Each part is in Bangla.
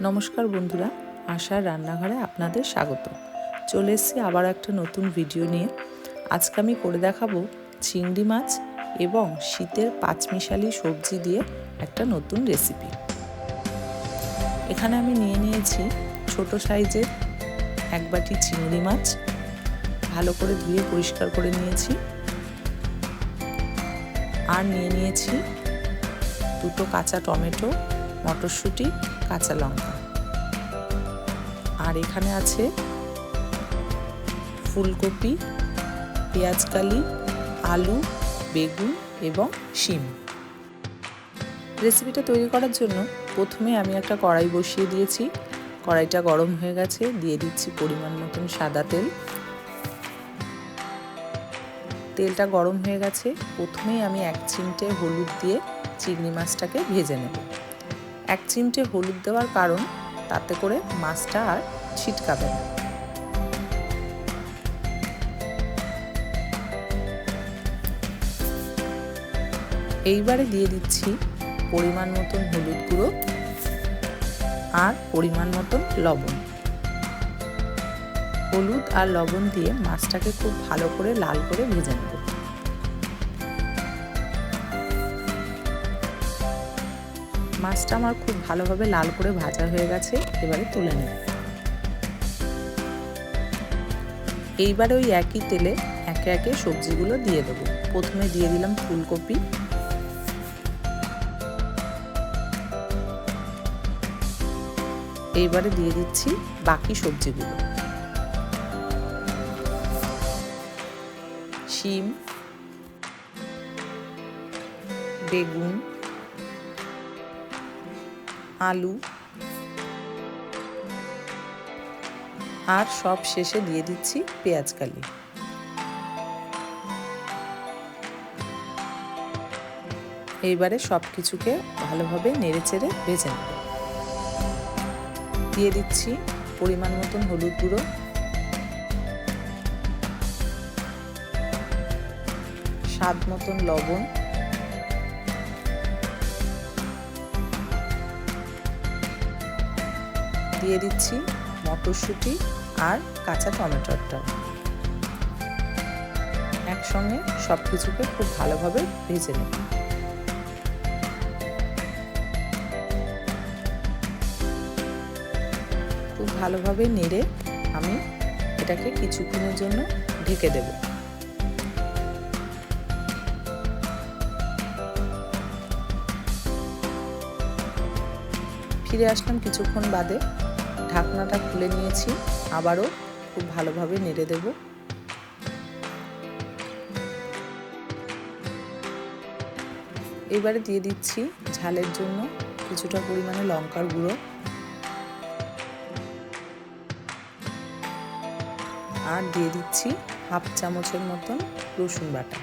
নমস্কার বন্ধুরা, আশার রান্নাঘরে আপনাদের স্বাগত। চলে এসেছি আবার একটা নতুন ভিডিও নিয়ে। আজকে আমি করে দেখাবো চিংড়ি মাছ এবং শীতের পাঁচমিশালি সবজি দিয়ে একটা নতুন রেসিপি। এখানে আমি নিয়ে নিয়েছি ছোট সাইজের এক বাটি চিংড়ি মাছ, ভালো করে ধুয়ে পরিষ্কার করে নিয়েছি। আর নিয়ে নিয়েছি দুটো কাঁচা টমেটো, মটরশুঁটি, কাঁচা লঙ্কা। আর এখানে আছে ফুলকপি, পেঁয়াজকালি, আলু, বেগুন এবং শিম। রেসিপিটা তৈরি করার জন্য প্রথমে আমি একটা কড়াই বসিয়ে দিয়েছি। কড়াইটা গরম হয়ে গেছে, দিয়ে দিচ্ছি পরিমাণ মতন সাদা তেল। তেলটা গরম হয়ে গেছে, প্রথমেই আমি 1 চিমটে হলুদ দিয়ে চিংড়ি মাছটাকে ভেজে নেব। 1 চিমটে হলুদ দেওয়ার কারণ তাতে করে মাছটা আর ছিটকাবে না। এইবারে দিয়ে দিচ্ছি পরিমাণ মতন হলুদ গুঁড়ো আর পরিমাণ মতন লবণ। হলুদ আর লবণ দিয়ে মাছটাকে খুব ভালো করে লাল করে ভেজে নেব। মাছটা আমার খুব ভালোভাবে লাল করে ভাজা হয়ে গেছে, এবারে তুলে নেব। এইবারে ওই একই তেলে একে একে সবজিগুলো দিয়ে দেবো। প্রথমে দিয়ে দিলাম ফুলকপি, এইবারে দিয়ে দিচ্ছি বাকি সবজিগুলো। শিম, বেগুন, আলু আর সব শেষে দিয়ে দিচ্ছি পেঁয়াজকালি। এইবারে সব কিছুকে ভালোভাবে নেড়েচেড়ে ভেজে নেব। দিয়ে দিচ্ছি পরিমাণ মতন হলুদ গুঁড়ো, স্বাদ মতন লবণ, দিয়ে দিচ্ছি মটরশুঁটি আর কাঁচা টমেটোটা। একসঙ্গে সব কিছুকে খুব ভালোভাবে ভেজে নেব। খুব ভালোভাবে নেড়ে আমি এটাকে কিছুক্ষণের জন্য ঢেকে দেব। ফিরে আসলাম কিছুক্ষণ বাদে, ঢাকনাটা খুলে নিয়েছি। আবারও খুব ভালোভাবে নেড়ে দেব। এবারে দিয়ে দিচ্ছি ঝালের জন্য কিছুটা পরিমাণে লঙ্কার গুঁড়ো আর দিয়ে দিচ্ছি হাফ চামচের মতন রসুন বাটা।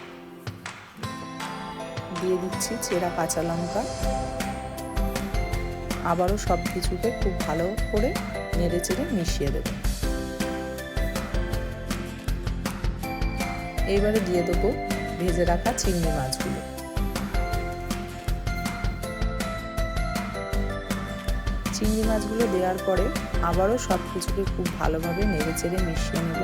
দিয়ে দিচ্ছি চেরা কাঁচা লঙ্কা। আবারও সব কিছুকে খুব ভালো করে নেড়ে চেড়ে মিশিয়ে দেব। এইবারে দিয়ে দেবো ভেজে রাখা চিংড়ি মাছগুলো। চিংড়ি মাছগুলো দেওয়ার পরে আবারও সব কিছুকে খুব ভালোভাবে নেড়ে চেড়ে মিশিয়ে নেব।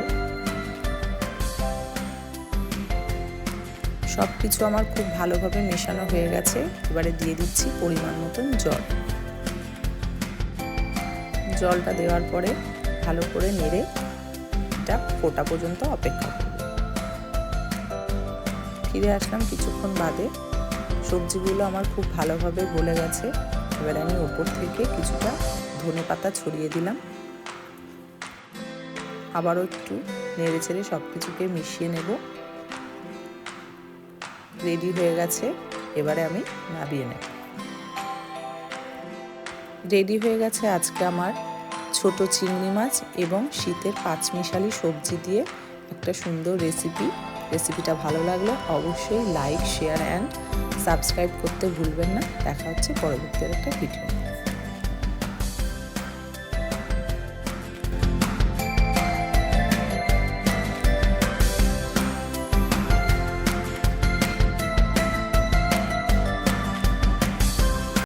সব কিছু আমার খুব ভালোভাবে মেশানো হয়ে গেছে। এবারে দিয়ে দিচ্ছি পরিমাণ মতন জল। জলটা দেওয়ার পরে ভালো করে নেড়ে এটা ফোটা পর্যন্ত অপেক্ষা করব। ফিরে আসলাম কিছুক্ষণ বাদে, সবজিগুলো আমার খুব ভালোভাবে গলে গেছে। এবার আমি ওপর থেকে কিছুটা ধনেপাতা ছড়িয়ে দিলাম। আবারও একটু নেড়ে চেড়ে সব কিছুকে মিশিয়ে নেব। রেডি হয়ে গেছে, এবারে আমি নামিয়ে নেব। রেডি হয়ে গেছে আজকে আমার ছোট চিংড়ি মাছ এবং শীতের পাঁচমিশালি সবজি দিয়ে একটা সুন্দর রেসিপি। রেসিপিটা ভালো লাগলে অবশ্যই লাইক, শেয়ার অ্যান্ড সাবস্ক্রাইব করতে ভুলবেন না। দেখা হচ্ছে পরবর্তী একটা ভিডিও।